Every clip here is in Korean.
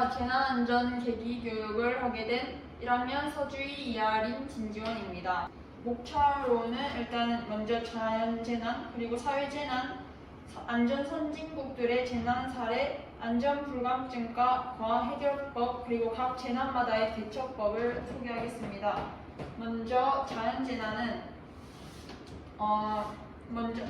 안전과 재난안전 계기 교육을 하게 된 1학년 서주희 이하린 진지원입니다. 목차로는 일단 먼저 자연재난, 그리고 사회재난, 안전선진국들의 재난 사례, 안전불감증과 해결법, 그리고 각 재난마다의 대처법을 소개하겠습니다. 먼저 자연재난은 먼저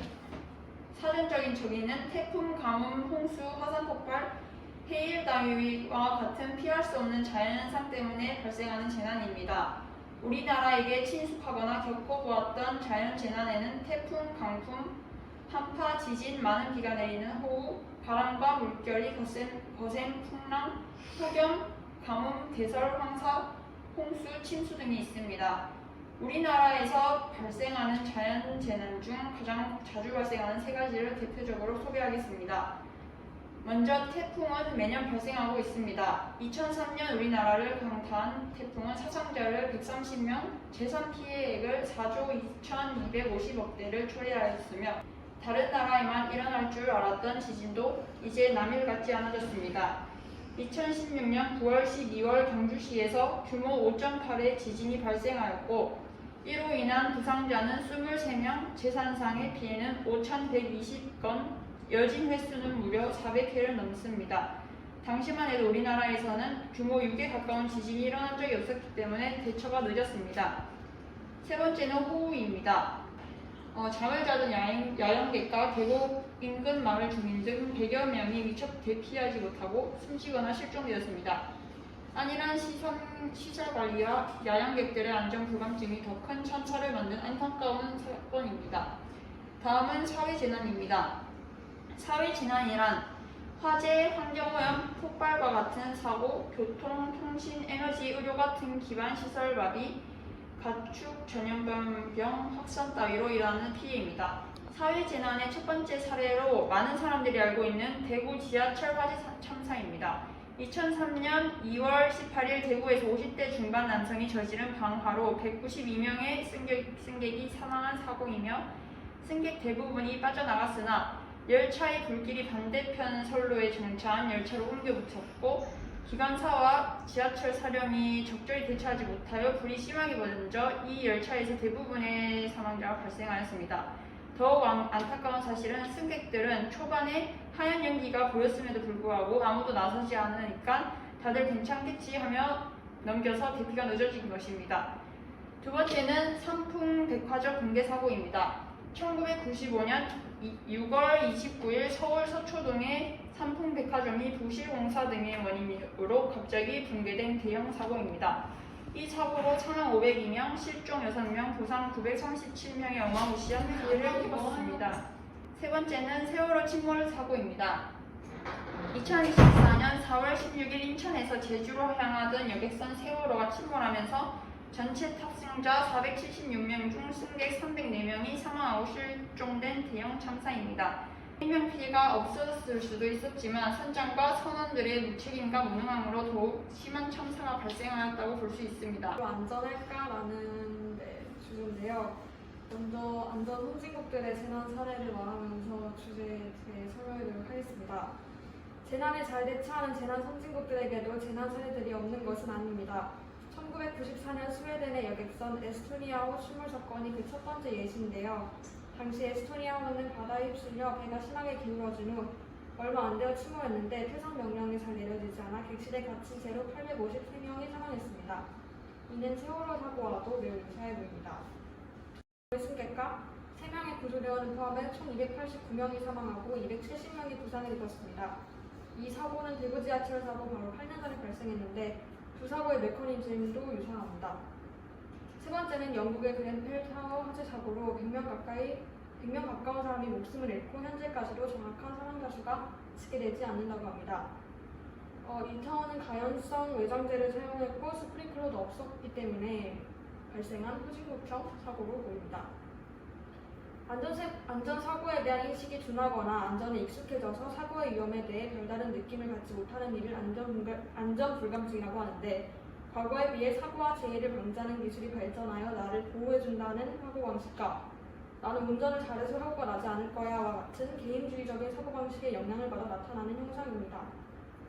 사전적인 정의는 태풍, 가뭄, 홍수, 화산폭발, 해일 따위와 같은 피할 수 없는 자연현상 때문에 발생하는 재난입니다. 우리나라에게 친숙하거나 겪어보았던 자연재난에는 태풍, 강풍, 한파, 지진, 많은 비가 내리는 호우, 바람과 물결이 거센 풍랑, 폭염, 가뭄, 대설, 황사, 홍수, 침수 등이 있습니다. 우리나라에서 발생하는 자연재난 중 가장 자주 발생하는 세 가지를 대표적으로 소개하겠습니다. 먼저 태풍은 매년 발생하고 있습니다. 2003년 우리나라를 강타한 태풍은 사상자를 130명, 재산 피해액을 4조 2250억대를 초래하였으며 다른 나라에만 일어날 줄 알았던 지진도 이제 남일 같지 않아졌습니다. 2016년 9월 12월 경주시에서 규모 5.8의 지진이 발생하였고 이로 인한 부상자는 23명, 재산상의 피해는 5,120건, 여진 횟수는 무려 400회를 넘습니다. 당시만 해도 우리나라에서는 규모 6에 가까운 지진이 일어난 적이 없었기 때문에 대처가 늦었습니다. 세 번째는 호우입니다. 잠을 자던 야영객과 계곡 인근 마을 주민 등 100여 명이 미처 대피하지 못하고 숨지거나 실종되었습니다. 안일한 시설 관리와 야영객들의 안전 불감증이 더 큰 찬사를 만든 안타까운 사건입니다. 다음은 사회재난입니다. 사회재난이란 화재, 환경오염, 폭발과 같은 사고, 교통, 통신, 에너지, 의료 같은 기반 시설 마비, 가축 전염병 확산 따위로 일어나는 피해입니다. 사회재난의 첫 번째 사례로 많은 사람들이 알고 있는 대구 지하철 화재 참사입니다. 2003년 2월 18일 대구에서 50대 중반 남성이 저지른 방화로 192명의 승객이 사망한 사고이며 승객 대부분이 빠져나갔으나 열차의 불길이 반대편 선로에 정차한 열차로 옮겨 붙었고 기관사와 지하철 사령이 적절히 대처하지 못하여 불이 심하게 번져 이 열차에서 대부분의 사망자가 발생하였습니다. 더욱 안타까운 사실은 승객들은 초반에 하얀 연기가 보였음에도 불구하고 아무도 나서지 않으니까 다들 괜찮겠지 하며 넘겨서 대피가 늦어진 것입니다. 두 번째는 삼풍백화점 붕괴 사고입니다. 1995년 6월 29일 서울 서초동의 삼풍백화점이 부실공사 등의 원인으로 갑자기 붕괴된 대형 사고입니다. 이 사고로 사망 502명, 실종 6명, 부상 937명의 어마무시한 피해를 입었습니다. 세 번째는 세월호 침몰 사고입니다. 2024년 4월 16일 인천에서 제주로 향하던 여객선 세월호가 침몰하면서 전체 탑승자 476명 중 승객 304명이 사망하고 실종된 대형 참사입니다. 생명 피해가 없었을 수도 있었지만 선장과 선원들의 무책임과 무능함으로 더욱 심한 참사가 발생하였다고 볼 수 있습니다. 안전할까라는 주제인데요. 먼저 안전 선진국들의 재난 사례를 말하면서 주제에 대해 설명해드리도록 하겠습니다. 재난에 잘 대처하는 재난 선진국들에게도 재난 사례들이 없는 것은 아닙니다. 1994년 스웨덴의 여객선 에스토니아호 침몰 사건이 그 첫 번째 예시인데요. 당시 에스토니아호는 바다에 휩쓸려 배가 심하게 기울어진 후 얼마 안 되어 침몰했는데 퇴선 명령이 잘 내려지지 않아 객실에 갇힌 채로 853명이 사망했습니다. 이는 세월호 사고와도 매우 유사해 보입니다. 승객과 3명의 구조대원을 포함해 총 289명이 사망하고 270명이 부상을 입었습니다. 이 사고는 대구 지하철 사고 바로 8년 전에 발생했는데 두 사고의 메커니즘도 유사합니다. 세 번째는 영국의 그렌펠 타워 화재 사고로 100명 가까운 사람이 목숨을 잃고 현재까지도 정확한 사망자 수가 집계되지 않는다고 합니다. 이 타워는 가연성 외장재를 사용했고 스프링클러도 없었기 때문에 발생한 후진국형 사고로 보입니다. 안전사고에 대한 인식이 둔하거나 안전에 익숙해져서 사고의 위험에 대해 별다른 느낌을 갖지 못하는 일을 안전불감증이라고 하는데 과거에 비해 사고와 재해를 방지하는 기술이 발전하여 나를 보호해준다는 사고방식과 나는 운전을 잘해서 사고가 나지 않을 거야와 같은 개인주의적인 사고방식의 영향을 받아 나타나는 현상입니다.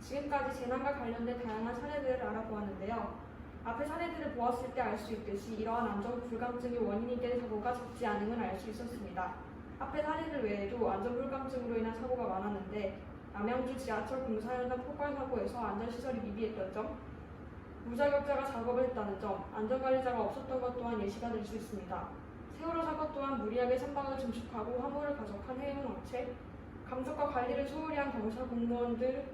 지금까지 재난과 관련된 다양한 사례들을 알아보았는데요. 앞의 사례들을 보았을 때 알 수 있듯이 이러한 안전 불감증이 원인이 된 사고가 적지 않음을 알 수 있었습니다. 앞의 사례들 외에도 안전 불감증으로 인한 사고가 많았는데 남양주 지하철 공사 현장 폭발 사고에서 안전시설이 미비했던 점, 무자격자가 작업을 했다는 점, 안전관리자가 없었던 것 또한 예시가 될 수 있습니다. 세월호 사고 또한 무리하게 선박을 증축하고 화물을 가속한 해운 업체, 감독과 관리를 소홀히 한 경찰 공무원들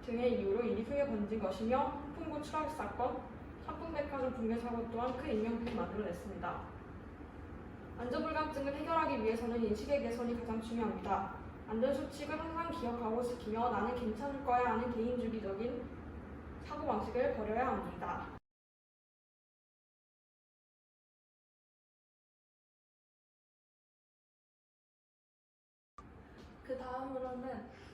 등의 이유로 일이 크게 번진 것이며 풍구 추락 사건, 삼풍백화점 붕괴 사고 또한 큰 인명피해를 만들어냈습니다. 안전불감증을 해결하기 위해서는 인식의 개선이 가장 중요합니다. 안전수칙을 항상 기억하고 지키며 나는 괜찮을 거야 하는 개인주의적인 사고방식을 버려야 합니다. 그 다음으로는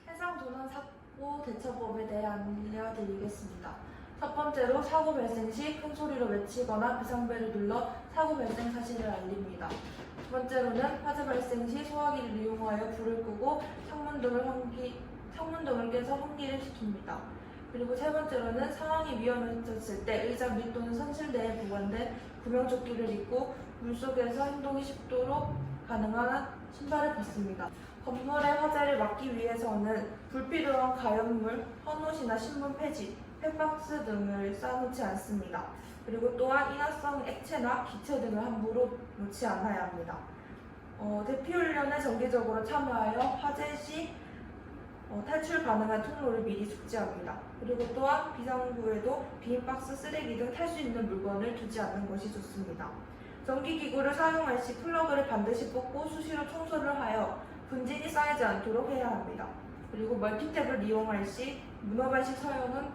해상도난사고 대처법에 대해 알려드리겠습니다. 첫 번째로 사고 발생 시 큰 소리로 외치거나 비상벨을 눌러 사고 발생 사실을 알립니다. 두 번째로는 화재 발생 시 소화기를 이용하여 불을 끄고 창문등을 깨서 환기를 시킵니다. 그리고 세 번째로는 상황이 위험해졌을 때 의자 밑 또는 선실내에 보관된 구명조끼를 입고 물속에서 행동이 쉽도록 가능한 신발을 벗습니다. 건물의 화재를 막기 위해서는 불필요한 가연물, 헌옷이나 신문 폐지, 폐박스 등을 쌓아놓지 않습니다. 그리고 또한 인화성 액체나 기체 등을 함부로 놓지 않아야 합니다. 대피훈련에 정기적으로 참여하여 화재 시 탈출 가능한 통로를 미리 숙지합니다. 그리고 또한 비상구에도 비닐박스, 쓰레기 등 탈 수 있는 물건을 두지 않는 것이 좋습니다. 전기기구를 사용할 시 플러그를 반드시 뽑고 수시로 청소를 하여 분진이 쌓이지 않도록 해야 합니다. 그리고 멀티탭을 이용할 시 문어발식 사용은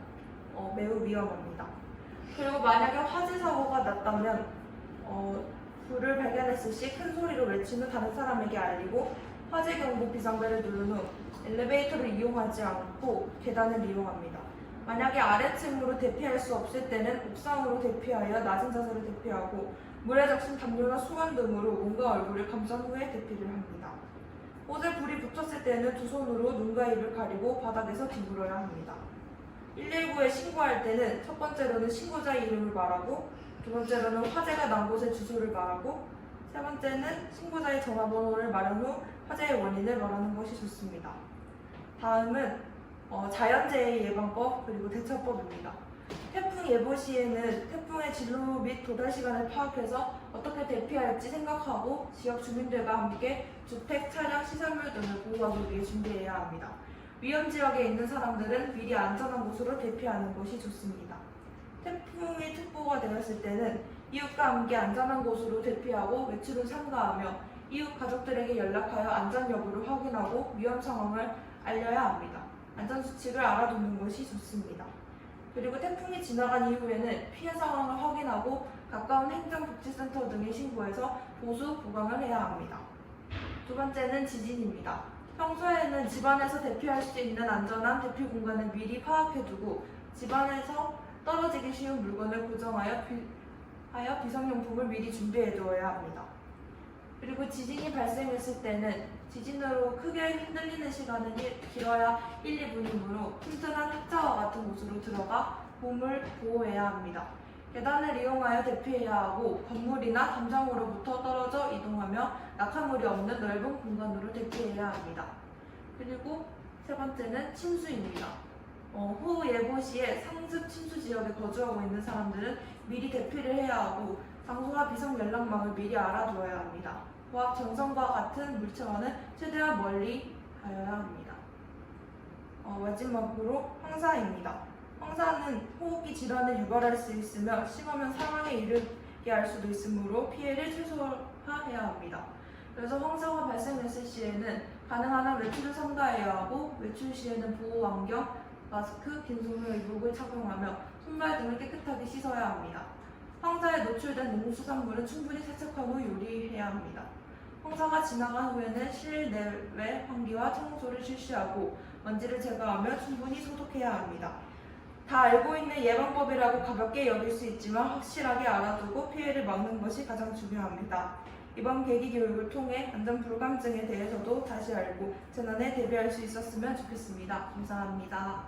매우 위험합니다. 그리고 만약에 화재 사고가 났다면 불을 발견했을 시 큰 소리로 외친 후 다른 사람에게 알리고 화재 경보 비상벨을 누른 후 엘리베이터를 이용하지 않고 계단을 이용합니다. 만약에 아래층으로 대피할 수 없을 때는 옥상으로 대피하여 낮은 자세로 대피하고 물에 적신 담요나 수건 등으로 몸과 얼굴을 감싼 후에 대피를 합니다. 옷에 불이 붙었을 때는 두 손으로 눈과 입을 가리고 바닥에서 뒤물어야 합니다. 119에 신고할 때는 첫 번째로는 신고자의 이름을 말하고 두 번째로는 화재가 난 곳의 주소를 말하고 세 번째는 신고자의 전화번호를 말한 후 화재의 원인을 말하는 것이 좋습니다. 다음은 자연재해 예방법 그리고 대처법입니다. 태풍 예보 시에는 태풍의 진로 및 도달 시간을 파악해서 어떻게 대피할지 생각하고 지역 주민들과 함께 주택, 차량, 시설물 등을 보호하기 위해 준비해야 합니다. 위험 지역에 있는 사람들은 미리 안전한 곳으로 대피하는 것이 좋습니다. 태풍이 특보가 되었을 때는 이웃과 함께 안전한 곳으로 대피하고 외출 후 삼가하며 이웃 가족들에게 연락하여 안전 여부를 확인하고 위험 상황을 알려야 합니다. 안전수칙을 알아두는 것이 좋습니다. 그리고 태풍이 지나간 이후에는 피해 상황을 확인하고 가까운 행정복지센터 등에 신고해서 보수, 보강을 해야 합니다. 두 번째는 지진입니다. 평소에는 집안에서 대피할 수 있는 안전한 대피 공간을 미리 파악해두고 집안에서 떨어지기 쉬운 물건을 고정하여 비상용품을 미리 준비해두어야 합니다. 그리고 지진이 발생했을 때는 지진으로 크게 흔들리는 시간은 길어야 1, 2분이므로 튼튼한 탁자와 같은 곳으로 들어가 몸을 보호해야 합니다. 계단을 이용하여 대피해야 하고 건물이나 담장으로부터 떨어져 이동하며 낙하물이 없는 넓은 공간으로 대피해야 합니다. 그리고 세 번째는 침수입니다. 호우 예보 시에 상습 침수 지역에 거주하고 있는 사람들은 미리 대피를 해야 하고 장소와 비상 연락망을 미리 알아두어야 합니다. 과학 전선과 같은 물체와는 최대한 멀리 가야 합니다. 마지막으로 황사입니다. 황사는 호흡기 질환을 유발할 수 있으며 심하면 사망에 이르게 할 수도 있으므로 피해를 최소화해야 합니다. 그래서 황사가 발생했을 시에는 가능한 한 외출을 삼가해야 하고 외출 시에는 보호 안경, 마스크, 긴 소매 의복을 착용하며 손발 등을 깨끗하게 씻어야 합니다. 황사에 노출된 농수산물은 충분히 세척한 후 요리해야 합니다. 황사가 지나간 후에는 실내외 환기와 청소를 실시하고 먼지를 제거하며 충분히 소독해야 합니다. 다 알고 있는 예방법이라고 가볍게 여길 수 있지만 확실하게 알아두고 피해를 막는 것이 가장 중요합니다. 이번 계기 교육을 통해 안전 불감증에 대해서도 다시 알고 재난에 대비할 수 있었으면 좋겠습니다. 감사합니다.